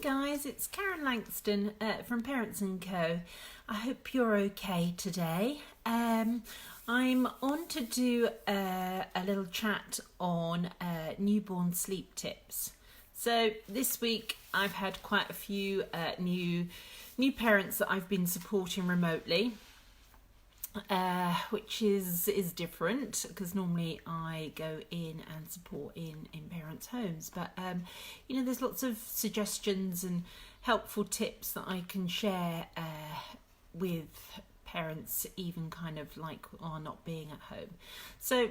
guys, it's Karen Langston from Parents & Co. I hope you're okay today. I'm on to do a little chat on newborn sleep tips. So this week I've had quite a few new parents that I've been supporting remotely. Which is different because normally I go in and support in parents' homes, but there's lots of suggestions and helpful tips that I can share with parents, even kind of like are not being at home. So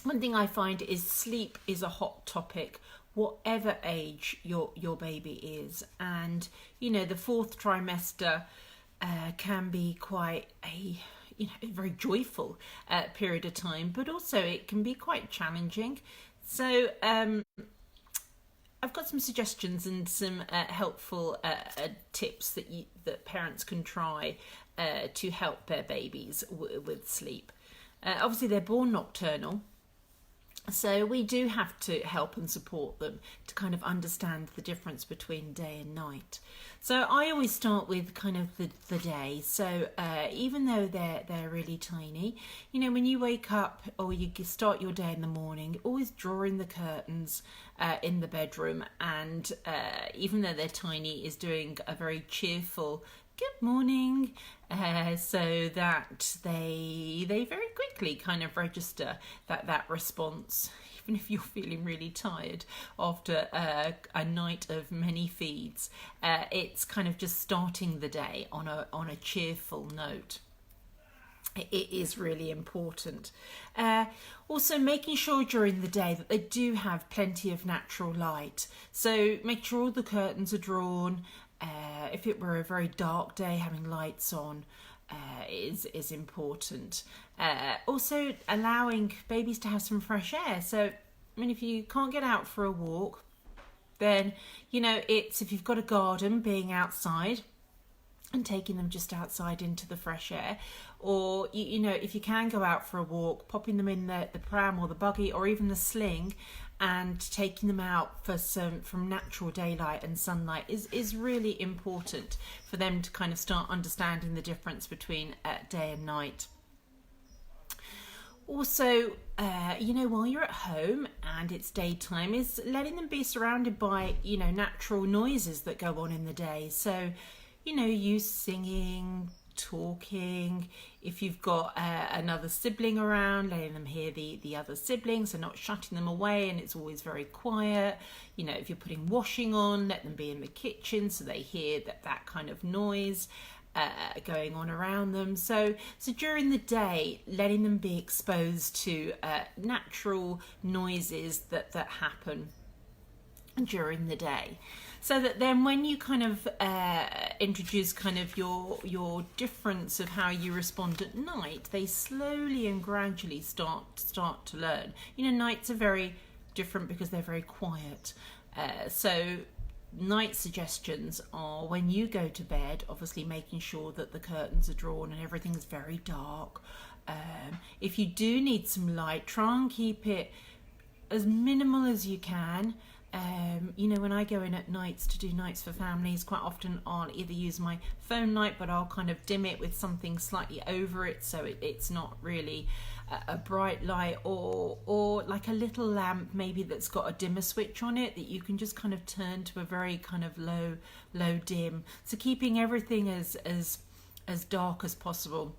one thing I find is sleep is a hot topic whatever age your baby is, and the fourth trimester can be quite a very joyful period of time, but also it can be quite challenging. So I've got some suggestions and some helpful tips that parents can try to help their babies with sleep. Obviously they're born nocturnal, so we do have to help and support them to kind of understand the difference between day and night. So I always start with kind of the day. So even though they're really tiny, when you wake up or you start your day in the morning, always draw in the curtains in the bedroom, and even though they're tiny, is doing a very cheerful good morning, so that they very quickly kind of register that response, even if you're feeling really tired after a night of many feeds. It's kind of just starting the day on a cheerful note. It is really important. Also making sure during the day that they do have plenty of natural light. So make sure all the curtains are drawn. If it were a very dark day, having lights on is important. Also allowing babies to have some fresh air. So, if you can't get out for a walk, then, it's, if you've got a garden, being outside and taking them just outside into the fresh air, or if you can go out for a walk, popping them in the pram or the buggy or even the sling and taking them out for from natural daylight and sunlight is really important for them to kind of start understanding the difference between day and night. Also, while you're at home and it's daytime, is letting them be surrounded by natural noises that go on in the day. So you singing, talking. If you've got another sibling around, letting them hear the other siblings, so not shutting them away and it's always very quiet. If you're putting washing on, let them be in the kitchen so they hear that kind of noise going on around them. So during the day, letting them be exposed to natural noises that happen during the day, so that then when you kind of introduce kind of your difference of how you respond at night, they slowly and gradually start to learn. Nights are very different because they're very quiet. So night suggestions are, when you go to bed, obviously making sure that the curtains are drawn and everything's very dark. If you do need some light, try and keep it as minimal as you can. When I go in at nights to do nights for families, quite often I'll either use my phone light, but I'll kind of dim it with something slightly over it so it's not really a bright light, or like a little lamp maybe that's got a dimmer switch on it that you can just kind of turn to a very kind of low dim. So keeping everything as dark as possible.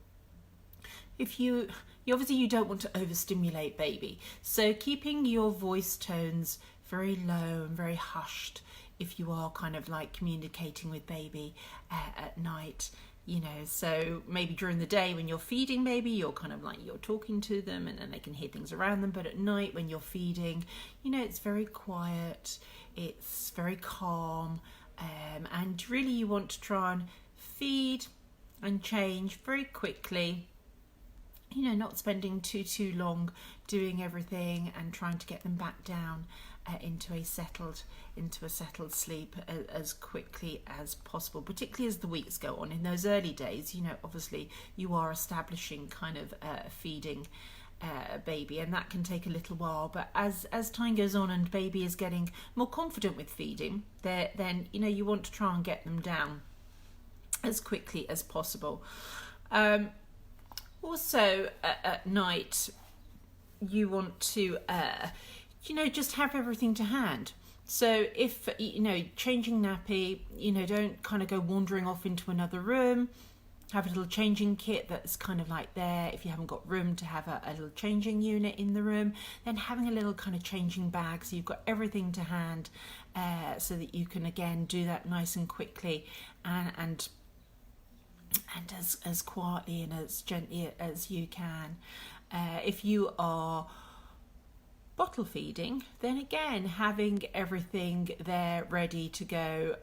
If you obviously you don't want to overstimulate baby, so keeping your voice tones very low and very hushed if you are kind of like communicating with baby at night. So maybe during the day when you're feeding baby, you're kind of like you're talking to them and then they can hear things around them, but at night when you're feeding, it's very quiet, it's very calm, and really you want to try and feed and change very quickly, not spending too long doing everything and trying to get them back down into a settled sleep as quickly as possible, particularly as the weeks go on. In those early days, obviously you are establishing kind of feeding baby, and that can take a little while. But as time goes on and baby is getting more confident with feeding, then you want to try and get them down as quickly as possible. Also at night, you want to just have everything to hand. So if changing nappy, don't kind of go wandering off into another room. Have a little changing kit that's kind of like there. If you haven't got room to have a little changing unit in the room, then having a little kind of changing bag so you've got everything to hand, so that you can again do that nice and quickly and as quietly and as gently as you can. If you are bottle feeding, then again having everything there ready to go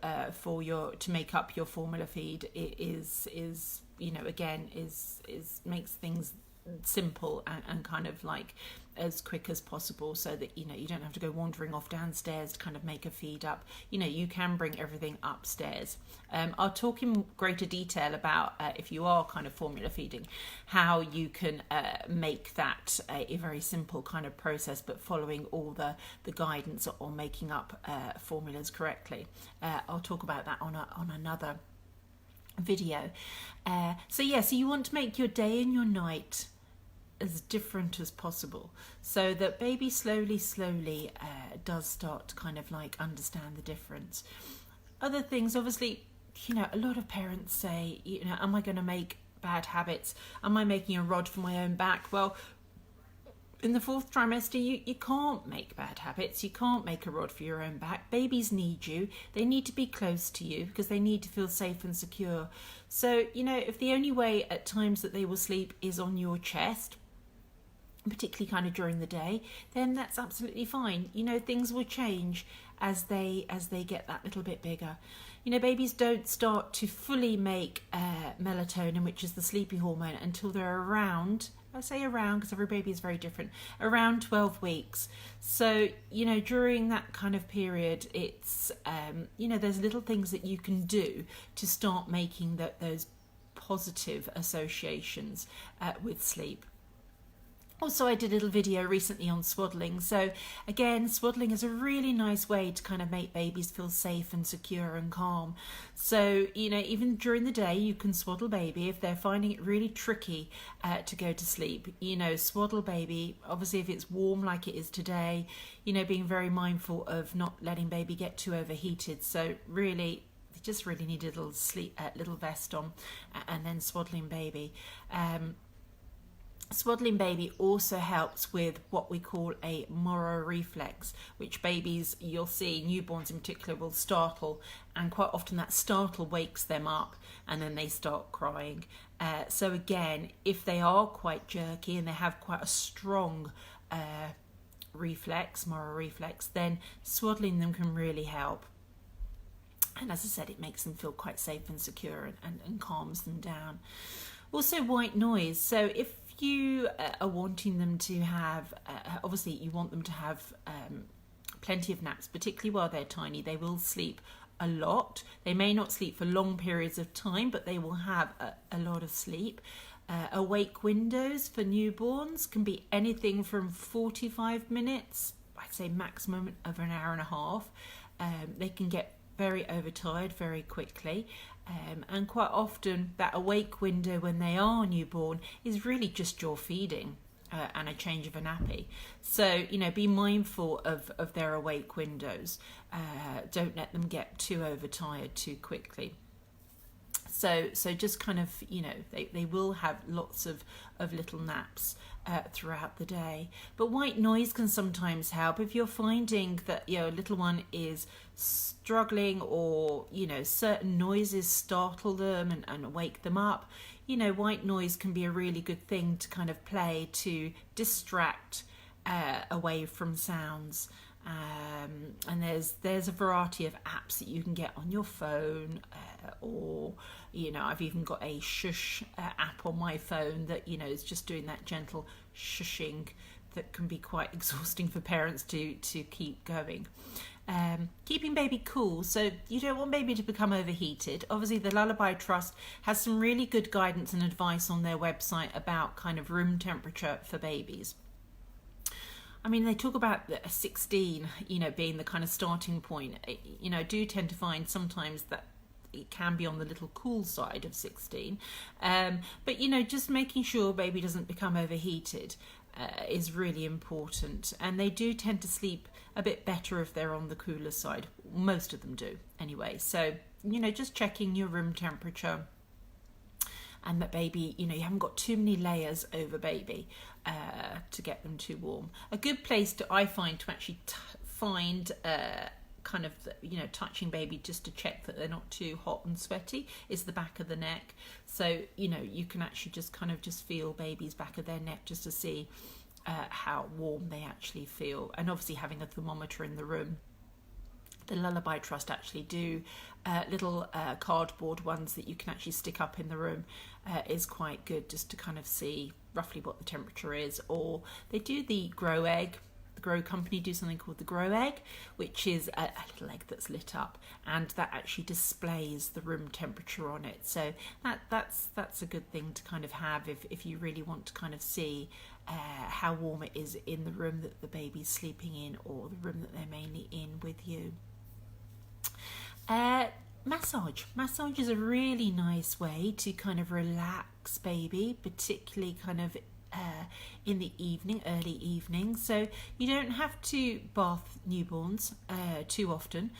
to make up your formula feed is makes things simple and kind of like as quick as possible, so that you don't have to go wandering off downstairs to kind of make a feed up. You can bring everything upstairs. I'll talk in greater detail about if you are kind of formula feeding, how you can make that a very simple kind of process, but following all the guidance on making up formulas correctly. I'll talk about that on another video. So you want to make your day and your night as different as possible, so that baby slowly does start to kind of like understand the difference. Other things, obviously, a lot of parents say, am I going to make bad habits? Am I making a rod for my own back? Well, in the 4th trimester, you can't make bad habits. You can't make a rod for your own back. Babies need you. They need to be close to you because they need to feel safe and secure. So, if the only way at times that they will sleep is on your chest, particularly kind of during the day, then that's absolutely fine. Things will change as they get that little bit bigger. Babies don't start to fully make melatonin, which is the sleepy hormone, until they're around, I say around because every baby is very different, around 12 weeks. So, during that kind of period, it's, there's little things that you can do to start making those positive associations with sleep. Also, I did a little video recently on swaddling. So again, swaddling is a really nice way to kind of make babies feel safe and secure and calm. So, even during the day, you can swaddle baby if they're finding it really tricky to go to sleep. Swaddle baby, obviously if it's warm like it is today, being very mindful of not letting baby get too overheated. So really, they just really need a little vest on, and then swaddling baby. Swaddling baby also helps with what we call a Moro reflex, which babies, you'll see, newborns in particular, will startle, and quite often that startle wakes them up and then they start crying. So again, if they are quite jerky and they have quite a strong reflex, Moro reflex, then swaddling them can really help. And as I said, it makes them feel quite safe and secure and calms them down. Also, white noise. So if you are wanting them to have, obviously you want them to have plenty of naps, particularly while they're tiny. They will sleep a lot. They may not sleep for long periods of time, but they will have a lot of sleep. Awake windows for newborns can be anything from 45 minutes, I'd say maximum of an hour and a half. They can get very overtired very quickly, and quite often that awake window when they are newborn is really just your feeding and a change of a nappy. So be mindful of their awake windows. Don't let them get too overtired too quickly. So just kind of, they will have lots of little naps throughout the day. But white noise can sometimes help. If you're finding that a little one is struggling, or certain noises startle them and wake them up, white noise can be a really good thing to kind of play to distract away from sounds. And there's a variety of apps that you can get on your phone, or I've even got a shush app on my phone that is just doing that gentle shushing that can be quite exhausting for parents to keep going. Keeping baby cool, so you don't want baby to become overheated. Obviously the Lullaby Trust has some really good guidance and advice on their website about kind of room temperature for babies. I mean, they talk about 16, being the kind of starting point. I do tend to find sometimes that it can be on the little cool side of 16. But, just making sure baby doesn't become overheated is really important. And they do tend to sleep a bit better if they're on the cooler side. Most of them do anyway. So, just checking your room temperature. And that baby, you haven't got too many layers over baby to get them too warm. A good place I find to actually find kind of, touching baby just to check that they're not too hot and sweaty is the back of the neck. So, you can actually just kind of just feel baby's back of their neck just to see how warm they actually feel. And obviously having a thermometer in the room. The Lullaby Trust actually do little cardboard ones that you can actually stick up in the room is quite good just to kind of see roughly what the temperature is. Or they do the Grow Egg. The Grow Company do something called the Grow Egg, which is a little egg that's lit up and that actually displays the room temperature on it. So that's a good thing to kind of have if you really want to kind of see how warm it is in the room that the baby's sleeping in or the room that they're mainly in with you. Massage is a really nice way to kind of relax baby, particularly kind of in the early evening. So you don't have to bath newborns too often.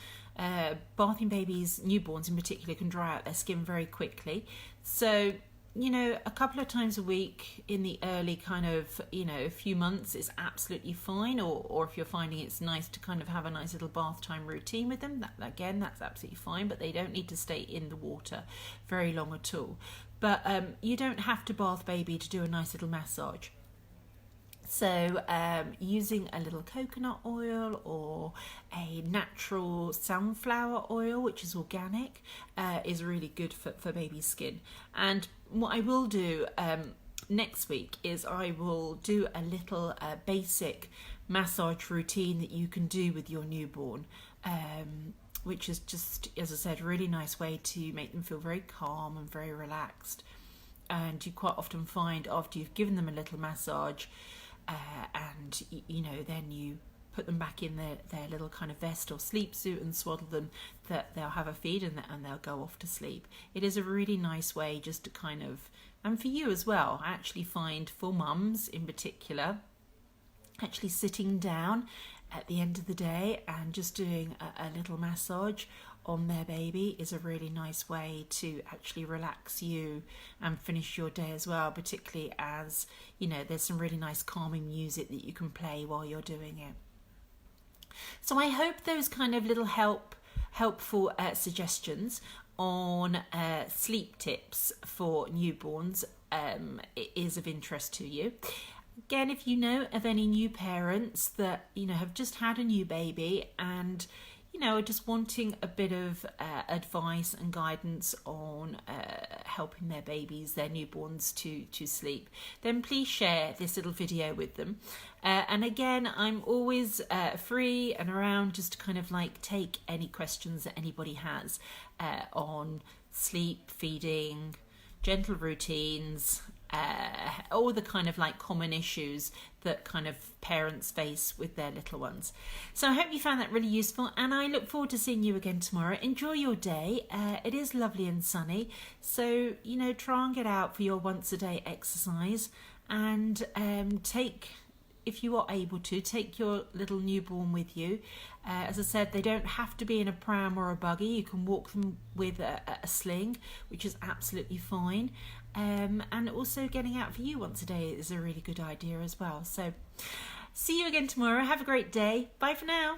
Bathing babies, newborns in particular, can dry out their skin very quickly. So a couple of times a week in the early kind of, a few months is absolutely fine. Or if you're finding it's nice to kind of have a nice little bath time routine with them, that's absolutely fine. But they don't need to stay in the water very long at all. But you don't have to bath baby to do a nice little massage. So using a little coconut oil or a natural sunflower oil, which is organic, is really good for baby's skin. And what I will do next week is I will do a little basic massage routine that you can do with your newborn, which is just, as I said, a really nice way to make them feel very calm and very relaxed. And you quite often find after you've given them a little massage, and then you put them back in their little kind of vest or sleep suit and swaddle them, that they'll have a feed and they'll go off to sleep. It is a really nice way just to kind of, and for you as well, I actually find for mums in particular, actually sitting down at the end of the day and just doing a little massage on their baby is a really nice way to actually relax you and finish your day as well, particularly as there's some really nice calming music that you can play while you're doing it. So I hope those kind of little helpful suggestions on sleep tips for newborns is of interest to you. Again, if you know of any new parents that have just had a new baby and are just wanting a bit of advice and guidance on helping their babies, their newborns to sleep, then please share this little video with them. And again, I'm always free and around just to kind of take any questions that anybody has on sleep, feeding, gentle routines, all the kind of common issues that kind of parents face with their little ones. So I hope you found that really useful, and I look forward to seeing you again tomorrow. Enjoy your day. It is lovely and sunny, so try and get out for your once a day exercise, and if you are able to, take your little newborn with you. As I said, they don't have to be in a pram or a buggy. You can walk them with a sling, which is absolutely fine. And also getting out for you once a day is a really good idea as well. So see you again tomorrow. Have a great day. Bye for now.